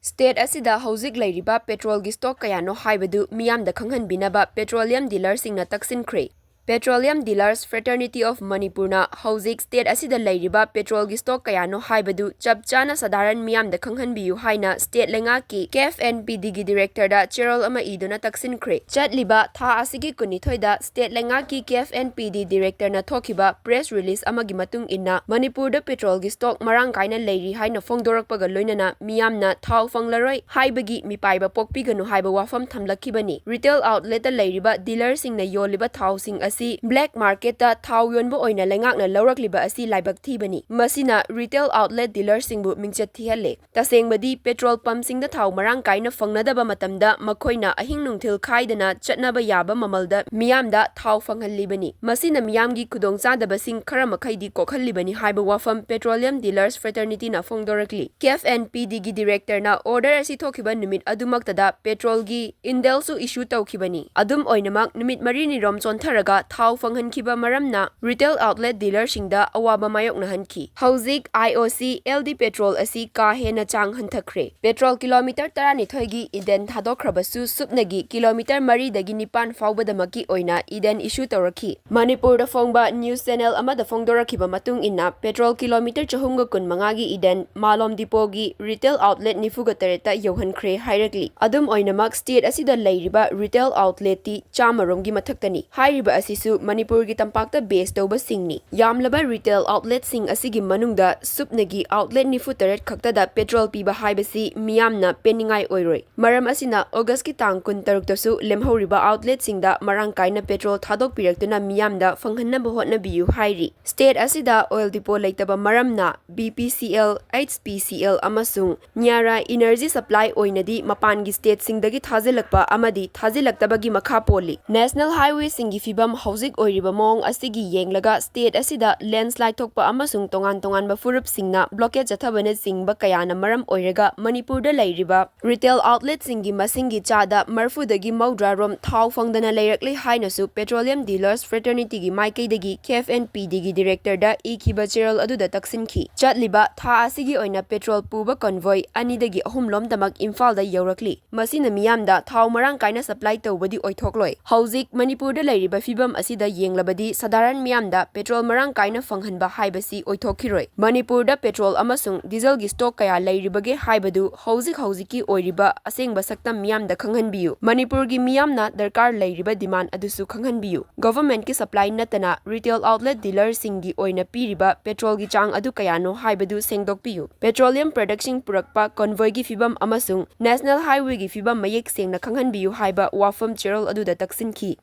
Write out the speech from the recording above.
State Asida Houjik Leiriba Petrol gi stock Kayano Haibadu Miyamda Khanghallu Petroleum dealers singna taksinkhre. Petroleum Dealers Fraternity of Manipur na Houjik State Asida Leiriba Petrol gi stock Kayano Haibadu chapchana sadaran Miyamda Khanghallu haina State lenga ki KFNPD gi Director da Cheryl ama iduna taksinkhre. Chatliba tha asigi kunithoi da State lenga ki KFNPD Director na thokiba press release amagi matung inna Manipur da petrol gi stock marang kaina leiri haina phongdorakpaga loinana Miyamna thau phanglaroi haibagi mipaiba pokpiganu haiba wafam thamlakibani. Retail outlet da leiriba dealer singna yoliba thau sing black market ta thau yonbo oina lengakna laurakliba asi laibak thibani. Masina retail outlet dealer singbu mingchat thihalle. Tasengbadi petrol pump singda thau marang kaina fangnadaba matamda makhoina ahing nungthil khaidana chatnaba yaba mamalda Miyamda thau phanghalibani. Masina miyamgi khudongchadaba sing khara makhaidi kokhallibani haiba wafam Petroleum Dealers Fraternity na phongdorakli. KFNPD gi director na order asi thokiba numit adumaktada petrol gi indelsu issue tawkhibani. Adum oinamak numit marini rom chontharaga thau phanghankiba maramna retail outlet dealer singda awaba mayokna hanki. Houjik IOC LD petrol asi ka hena chang hanthakre. Petrol kilometer 12 gi iden thadokrabasu supnagi kilometer 3 dagi 9 faubadamaki oina iden issue tawrakhi. Manipur da phongba news channel amada phongdorakiba matung inna petrol kilometer 415 gi iden malom dipo gi retail outlet nifugatareta yohankhre hairakli. Adum oinamak state asida leiriba retail outlet ti chamarom gi mathaktani. Hairiba asisu Manipur gi tampakta base tawba singni. Yamlaba retail outlet sing asigi manungda supnagi outlet nifutaret khaktada petrol piba haibasi Miyamna peningai oiroi. Maram asina August ki tang 13 tasu lemhoriba outlet singda marang kaina petrol thadok piraktuna Miyamda phanghanna hotna biyu hairi. State asida oil depot leitaba maramna BPCL, HPCL amasung Nyara energy supply oinadi mapangi state singdagi thazilakpa amadi thazilaktabagi makha poli. National highway singi fibam Houjik oiriba mong asigi yenglaga state asida landslide thokpa amasung tongan ba furup singna blockade jathabane singba kayana maram oiraga Manipur da leiriba retail outlet singi masingi chada marfudagi maudra rom thau phangdana leirakli hainasu Petroleum Dealers Fraternity gi maikaidagi KFNPD gi director da ikiba cheryl aduda taksinki. Chatliba tha asigi oina petrol puba convoy anidagi ahumlom damak Imphal da yorakli. Masina Miyamda thau marang kaina supply tawbadi oithokloi. Houjik Manipur da leiriba fibam asida yenglabadi sadaran Miyamda petrol marang kaina phanghanba haibasi oithokhiroi. Manipur da petrol amasung diesel gi stock kaya leiribage haibadu Houjik oiriba asengba saktam Miyamda khanghanbiyu. Manipur gi Miyamna darkar leiriba demand adusu khanghanbiyu. Government ki supply natana retail outlet dealer singi oina piriba petrol gi chang adu kayano haibadu sengdokpiyu. Petroleum production purakpa convoy gi fibam amasung national highway gi fibam mayek sengna khanghanbiyu haiba wafam cheryl aduda taksinki.